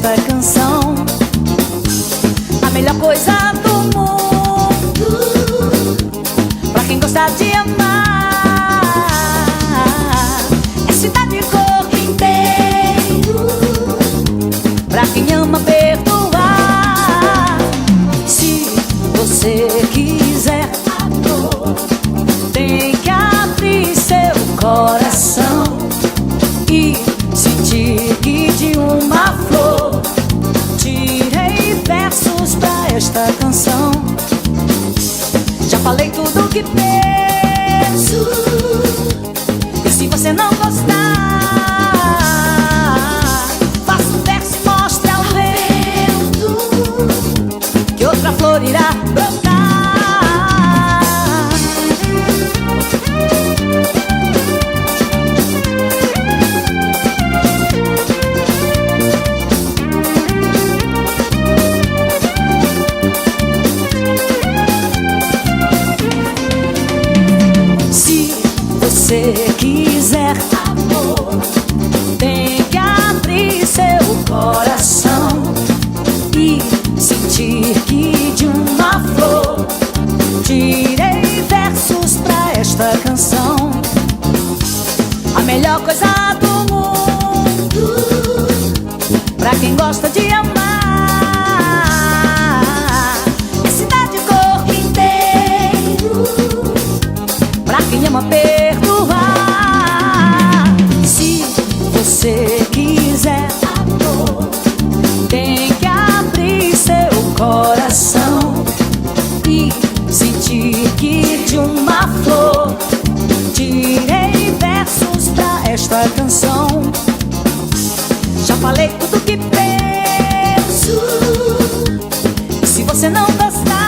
esta canção. A melhor coisa do mundo pra quem gosta de amar é cidade e corpo inteiro pra quem ama perdoar. Se você quiser amor, tem que abrir seu coração e sentir que de uma flor tirei versos pra esta canção. Já falei tudo o que penso, e se você não gostar, faça um verso e mostre ao vento que outra flor irá brotar. Se quiser amor, tem que abrir seu coração e sentir que de uma flor tirei versos pra esta canção. A melhor coisa do mundo pra quem gosta de amar é cidade e corpo inteiro pra quem ama perdoar. Se você quiser amor, tem que abrir seu coração e sentir que de uma flor tirei versos pra esta canção. Já falei tudo que penso, e se você não gostar,